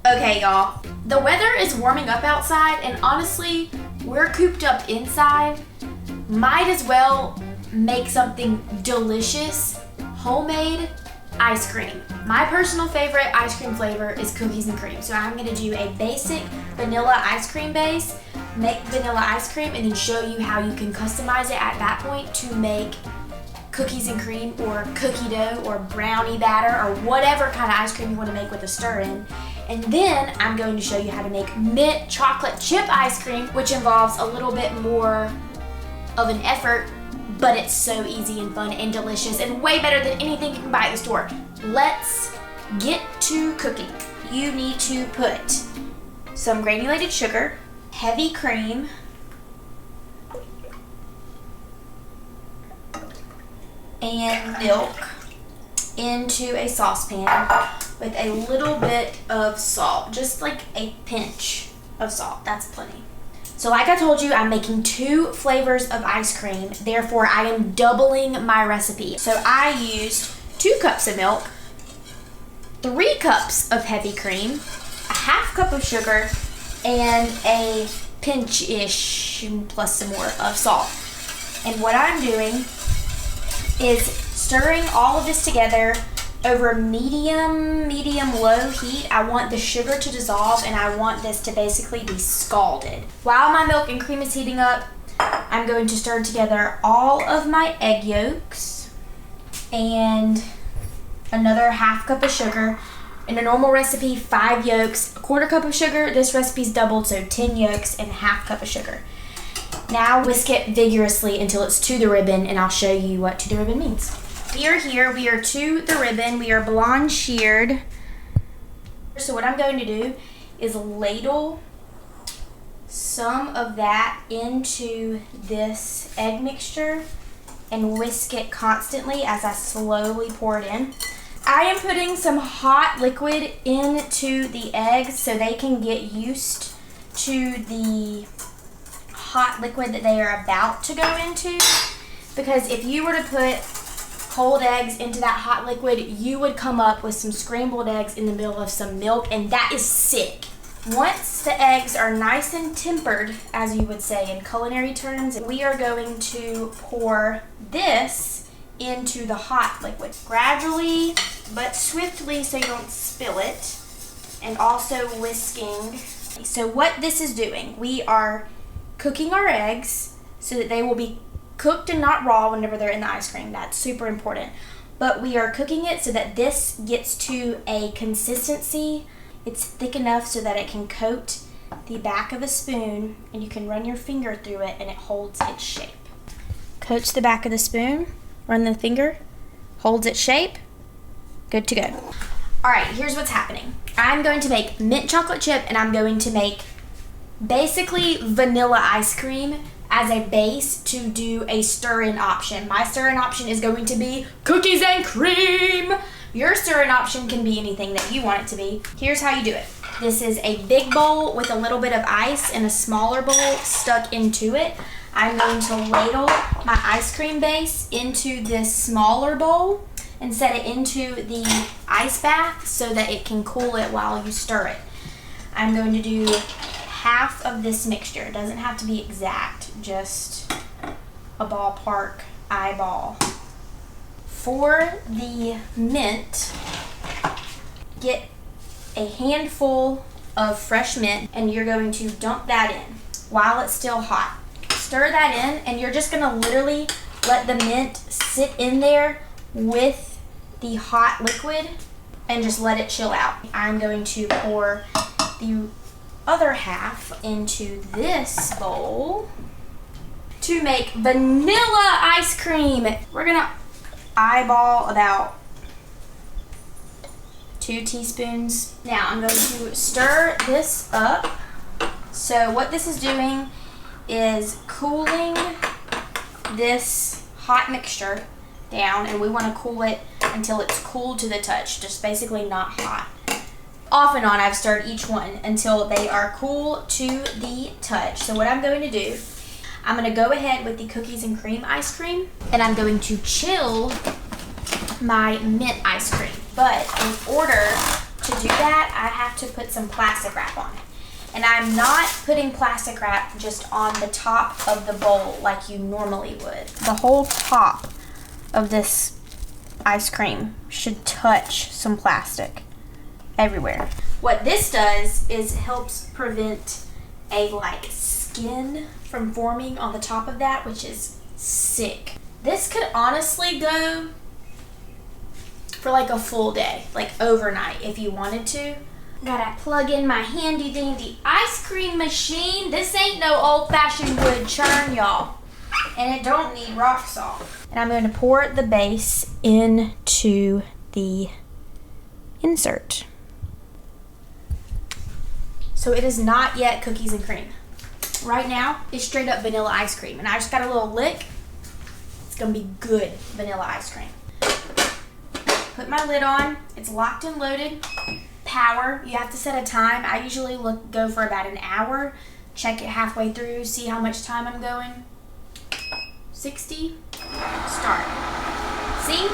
Okay, y'all, the weather is warming up outside, and honestly, we're cooped up inside. Might as well make something delicious, homemade ice cream. My personal favorite ice cream flavor is cookies and cream. So I'm gonna do a basic vanilla ice cream base, make vanilla ice cream, and then show you how you can customize it at that point to make cookies and cream or cookie dough or brownie batter or whatever kind of ice cream you want to make with a stir-in. And then I'm going to show you how to make mint chocolate chip ice cream, which involves a little bit more of an effort, but it's so easy and fun and delicious and way better than anything you can buy at the store. Let's get to cooking. You need to put some granulated sugar, heavy cream, and milk into a saucepan with a little bit of salt, just like a pinch of salt. That's plenty. So like I told you, I'm making 2 flavors of ice cream, therefore I am doubling my recipe. So I used 2 cups of milk, 3 cups of heavy cream, a half cup of sugar, and a pinch-ish plus some more of salt. And what I'm doing is stirring all of this together over medium-low heat. I want the sugar to dissolve, and I want this to basically be scalded. While my milk and cream is heating up, I'm going to stir together all of my egg yolks and another half cup of sugar. In a normal recipe, 5 yolks, a quarter cup of sugar. This recipe's doubled, so 10 yolks and a half cup of sugar. Now whisk it vigorously until it's to the ribbon, and I'll show you what to the ribbon means. We are here, we are to the ribbon, we are blonde sheared. So what I'm going to do is ladle some of that into this egg mixture and whisk it constantly as I slowly pour it in. I am putting some hot liquid into the eggs so they can get used to the hot liquid that they are about to go into, because if you were to put cold eggs into that hot liquid, you would come up with some scrambled eggs in the middle of some milk, and that is sick. Once the eggs are nice and tempered, as you would say in culinary terms, we are going to pour this into the hot liquid. Gradually, but swiftly so you don't spill it, and also whisking. So what this is doing, we are cooking our eggs so that they will be cooked and not raw whenever they're in the ice cream. That's super important. But we are cooking it so that this gets to a consistency. It's thick enough so that it can coat the back of a spoon, and you can run your finger through it and it holds its shape. Coats the back of the spoon, run the finger, holds its shape, good to go. All right, here's what's happening. I'm going to make mint chocolate chip, and I'm going to make basically vanilla ice cream as a base to do a stir-in option. My stir-in option is going to be cookies and cream. Your stir-in option can be anything that you want it to be. Here's how you do it. This is a big bowl with a little bit of ice and a smaller bowl stuck into it. I'm going to ladle my ice cream base into this smaller bowl and set it into the ice bath so that it can cool it while you stir it. I'm going to do half of this mixture. It doesn't have to be exact, just a ballpark eyeball. For the mint, get a handful of fresh mint, and you're going to dump that in while it's still hot. Stir that in, and you're just gonna literally let the mint sit in there with the hot liquid and just let it chill out. I'm going to pour the other half into this bowl to make vanilla ice cream. We're gonna eyeball about 2 teaspoons. Now I'm going to stir this up. So what this is doing is cooling this hot mixture down, and we want to cool it until it's cool to the touch, just basically not hot. Off and on, I've stirred each one until they are cool to the touch. So what I'm going to do, I'm going to go ahead with the cookies and cream ice cream, and I'm going to chill my mint ice cream. But in order to do that, I have to put some plastic wrap on it. And I'm not putting plastic wrap just on the top of the bowl like you normally would. The whole top of this ice cream should touch some plastic everywhere. What this does is helps prevent a skin from forming on the top of that, which is sick. This could honestly go for a full day, overnight if you wanted to. Gotta plug in my handy dandy ice cream machine. This ain't no old-fashioned wood churn, y'all. And it don't need rock salt. And I'm gonna pour the base into the insert. So it is not yet cookies and cream. Right now, it's straight up vanilla ice cream. And I just got a little lick. It's gonna be good vanilla ice cream. Put my lid on. It's locked and loaded. Power, you have to set a time. I usually go for about an hour. Check it halfway through, see how much time I'm going. 60, start. See,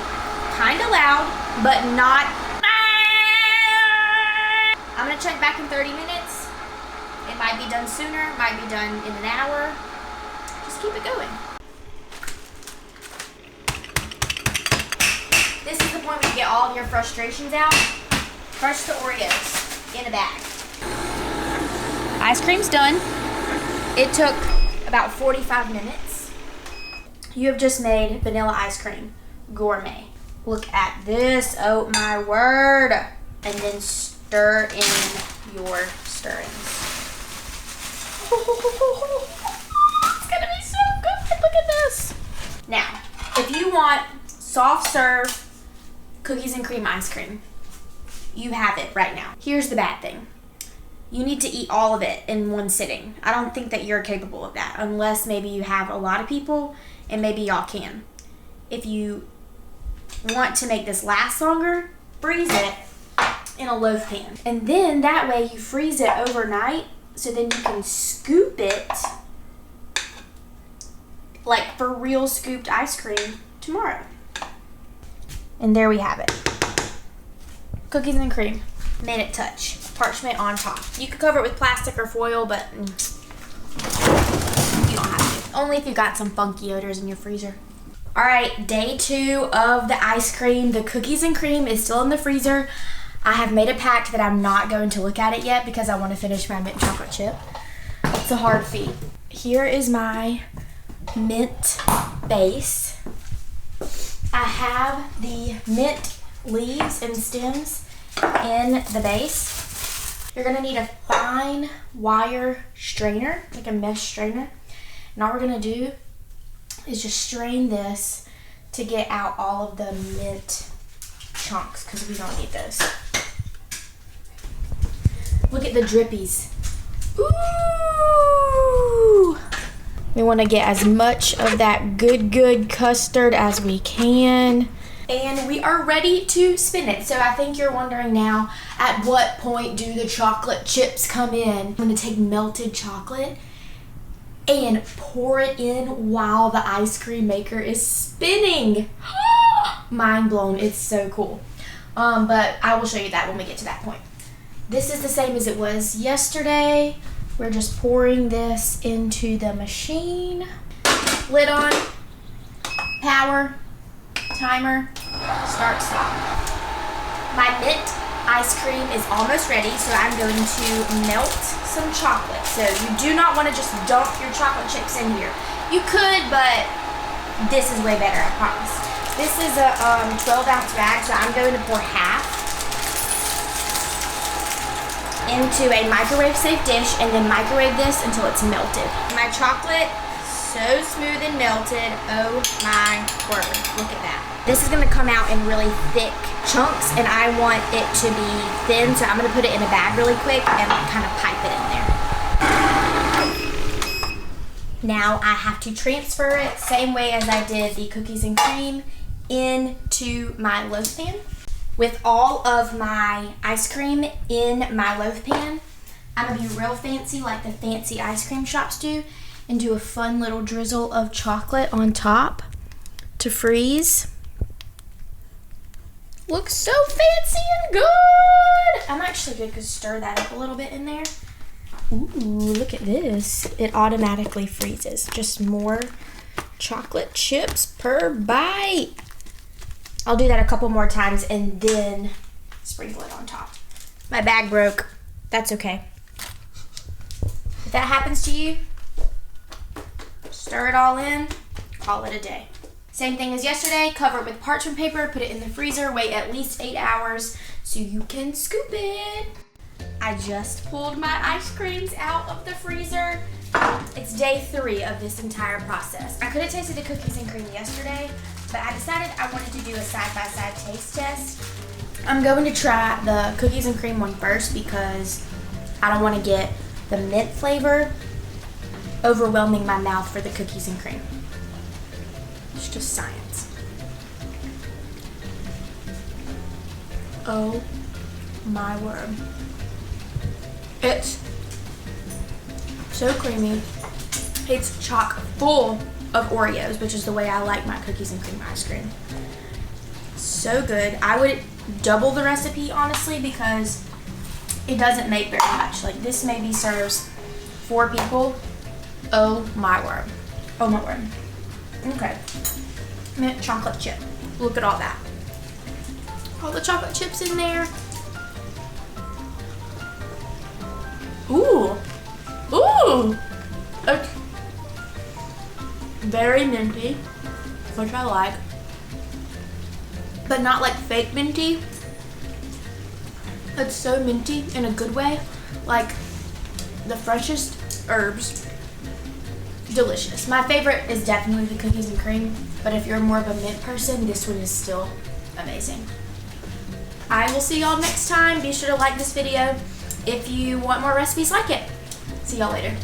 kind of loud, but not. I'm gonna check back in 30 minutes. It might be done sooner, might be done in an hour. Just keep it going. This is the point where you get all of your frustrations out. Crush the Oreos in a bag. Ice cream's done. It took about 45 minutes. You have just made vanilla ice cream gourmet. Look at this, oh my word. And then stir in your stirrings. It's gonna be so good, look at this. Now, if you want soft serve cookies and cream ice cream, you have it right now. Here's the bad thing. You need to eat all of it in one sitting. I don't think that you're capable of that unless maybe you have a lot of people and maybe y'all can. If you want to make this last longer, freeze it in a loaf pan. And then that way you freeze it overnight so then you can scoop it for real scooped ice cream tomorrow. And there we have it. Cookies and cream. Made it touch. Parchment on top. You could cover it with plastic or foil, but you don't have to. Only if you got some funky odors in your freezer. Alright, day 2 of the ice cream. The cookies and cream is still in the freezer. I have made a pact that I'm not going to look at it yet because I want to finish my mint chocolate chip. It's a hard feat. Here is my mint base. I have the mint leaves and stems in the base. You're gonna need a fine wire strainer, like a mesh strainer. And all we're gonna do is just strain this to get out all of the mint chunks because we don't need those. Look at the drippies. Ooh! We want to get as much of that good custard as we can. And we are ready to spin it. So I think you're wondering now, at what point do the chocolate chips come in? I'm going to take melted chocolate and pour it in while the ice cream maker is spinning. Mind blown. It's so cool. But I will show you that when we get to that point. This is the same as it was yesterday. We're just pouring this into the machine. Lid on, power, timer, start, stop. My mint ice cream is almost ready, so I'm going to melt some chocolate. So you do not want to just dump your chocolate chips in here. You could, but this is way better, I promise. This is a 12-ounce bag, so I'm going to pour half into a microwave-safe dish and then microwave this until it's melted. My chocolate, so smooth and melted. Oh my word, look at that. This is gonna come out in really thick chunks and I want it to be thin, so I'm gonna put it in a bag really quick and kind of pipe it in there. Now I have to transfer it, same way as I did the cookies and cream, into my loaf pan. With all of my ice cream in my loaf pan, I'm gonna be real fancy like the fancy ice cream shops do and do a fun little drizzle of chocolate on top to freeze. Looks so fancy and good. I'm actually good to stir that up a little bit in there. Ooh, look at this. It automatically freezes. Just more chocolate chips per bite. I'll do that a couple more times and then sprinkle it on top. My bag broke. That's okay. If that happens to you, stir it all in, call it a day. Same thing as yesterday, cover it with parchment paper, put it in the freezer, wait at least 8 hours so you can scoop it. I just pulled my ice creams out of the freezer. It's day 3 of this entire process. I could have tasted the cookies and cream yesterday, but I decided I wanted to do a side-by-side taste test. I'm going to try the cookies and cream one first because I don't want to get the mint flavor overwhelming my mouth for the cookies and cream. It's just science. Oh my word. It's so creamy. It's chock full of Oreos, which is the way I like my cookies and cream ice cream. So good. I would double the recipe, honestly, because it doesn't make very much. Like, this maybe serves 4 people. Oh my word. Oh my word. Okay. Mint chocolate chip. Look at all that. All the chocolate chips in there. Ooh. Ooh. Okay. Very minty, which I like. But not like fake minty. It's so minty in a good way. Like the freshest herbs. Delicious. My favorite is definitely the cookies and cream, but if you're more of a mint person, this one is still amazing. I will see y'all next time. Be sure to like this video if you want more recipes like it. See y'all later.